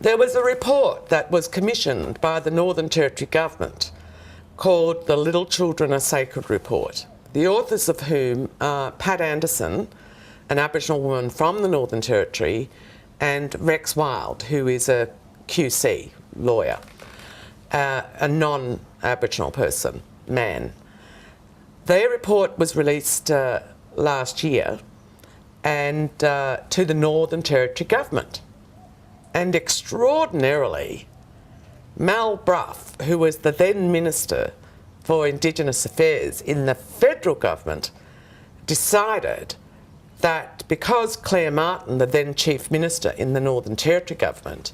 There was a report that was commissioned by the Northern Territory Government called the Little Children Are Sacred Report, the authors of whom are Pat Anderson, an Aboriginal woman from the Northern Territory, and Rex Wild, who is a QC lawyer, a non-Aboriginal person, man. Their report was released last year and to the Northern Territory Government. And extraordinarily, Mal Brough, who was the then Minister for Indigenous Affairs in the federal government, decided that because Claire Martin, the then Chief Minister in the Northern Territory Government,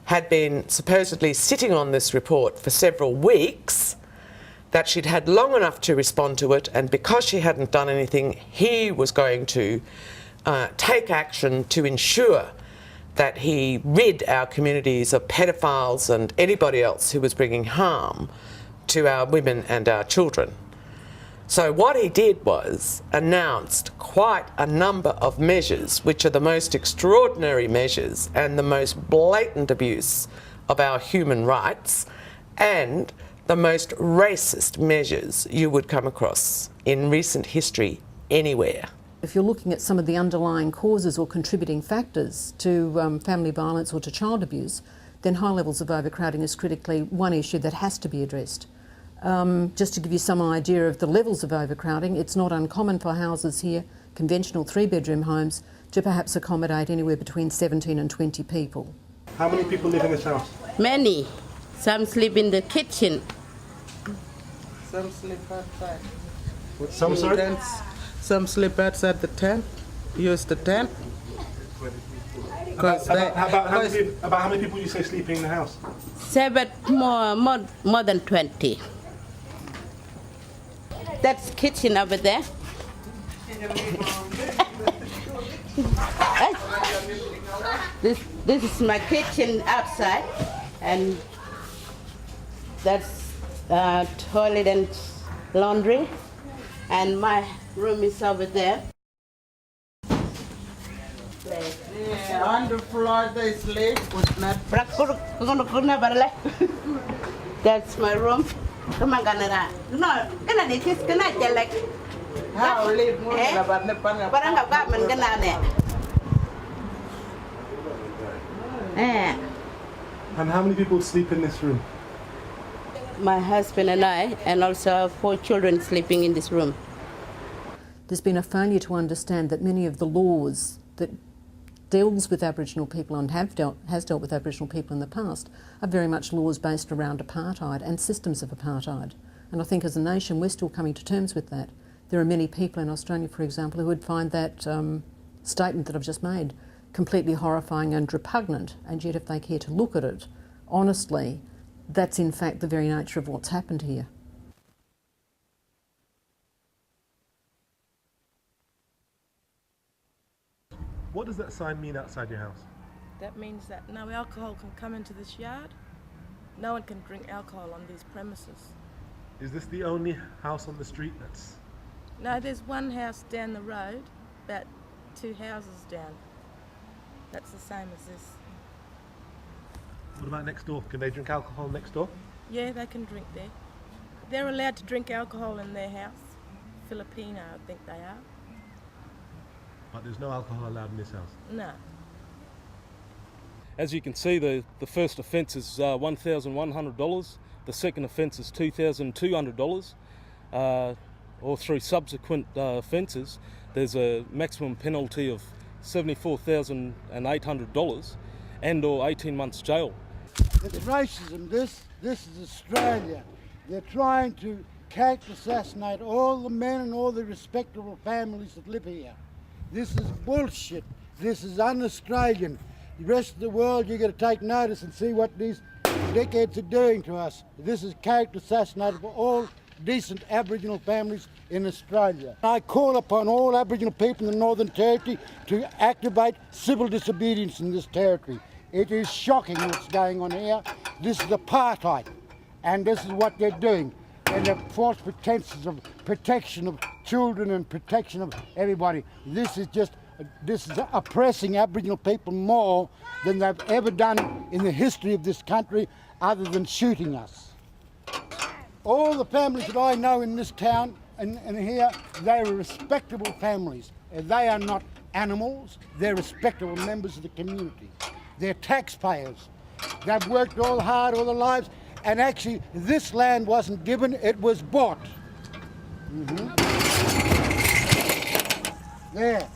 had been supposedly sitting on this report for several weeks, that she'd had long enough to respond to it, and because she hadn't done anything, he was going to take action to ensure that he rid our communities of pedophiles and anybody else who was bringing harm to our women and our children. So what he did was announced quite a number of measures, which are the most extraordinary measures and the most blatant abuse of our human rights and the most racist measures you would come across in recent history anywhere. If you're looking at some of the underlying causes or contributing factors to family violence or to child abuse, then high levels of overcrowding is critically one issue that has to be addressed. Just to give you some idea of the levels of overcrowding, it's not uncommon for houses here, conventional 3-bedroom homes, to perhaps accommodate anywhere between 17 and 20 people. How many people live in this house? Many. Some sleep in the kitchen. Some sleep outside. Some, sorry? Tents. Some sleep outside the tent, use the tent. About how many people you say sleeping in the house? More than 20. That's kitchen over there. This is my kitchen outside, and that's toilet and laundry, and my room is over there. Yeah, on the floor they sleep with not. That's my room. Come on, Ganara. No, gonna need this. Gonna get like. How live more about the panel? Parang government gonna. And how many people sleep in this room? My husband and I, and also 4 children sleeping in this room. There's been a failure to understand that many of the laws that deals with Aboriginal people and has dealt with Aboriginal people in the past are very much laws based around apartheid and systems of apartheid. And I think as a nation we're still coming to terms with that. There are many people in Australia, for example, who would find that statement that I've just made completely horrifying and repugnant, and yet if they care to look at it honestly, that's in fact the very nature of what's happened here. What does that sign mean outside your house? That means that no alcohol can come into this yard. No one can drink alcohol on these premises. Is this the only house on the street that's... No, there's one house down the road, about 2 houses down. That's the same as this. What about next door? Can they drink alcohol next door? Yeah, they can drink there. They're allowed to drink alcohol in their house. Filipino, I think they are. But there's no alcohol allowed in this house? No. As you can see, the first offence is $1,100. The second offence is $2,200. Or through subsequent offences, there's a maximum penalty of $74,800 and or 18 months jail. It's racism, this is Australia. They're trying to character assassinate all the men and all the respectable families that live here. This is bullshit. This is un-Australian. The rest of the world, you've got to take notice and see what these dickheads are doing to us. This is character assassination for all decent Aboriginal families in Australia. I call upon all Aboriginal people in the Northern Territory to activate civil disobedience in this territory. It is shocking what's going on here. This is apartheid, and this is what they're doing. And the false pretenses of protection of children and protection of everybody. This is just this is oppressing Aboriginal people more than they've ever done in the history of this country, other than shooting us. All the families that I know in this town and here, they are respectable families. They are not animals, they're respectable members of the community. They're taxpayers. They've worked all hard all their lives, and actually this land wasn't given, it was bought. There,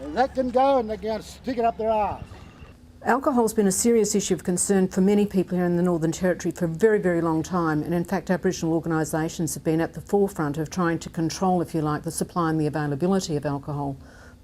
let them go and they're going to stick it up their arse. Alcohol's been a serious issue of concern for many people here in the Northern Territory for a very, very long time, and in fact Aboriginal organisations have been at the forefront of trying to control, if you like, the supply and the availability of alcohol.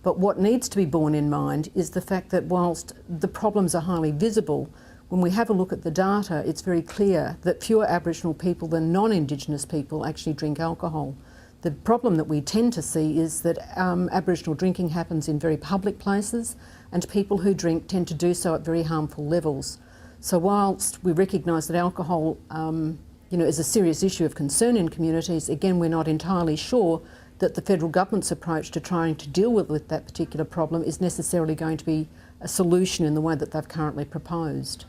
But what needs to be borne in mind is the fact that whilst the problems are highly visible, when we have a look at the data, it's very clear that fewer Aboriginal people than non-Indigenous people actually drink alcohol. The problem that we tend to see is that Aboriginal drinking happens in very public places, and people who drink tend to do so at very harmful levels. So whilst we recognise that alcohol is a serious issue of concern in communities, again we're not entirely sure that the federal government's approach to trying to deal with that particular problem is necessarily going to be a solution in the way that they've currently proposed.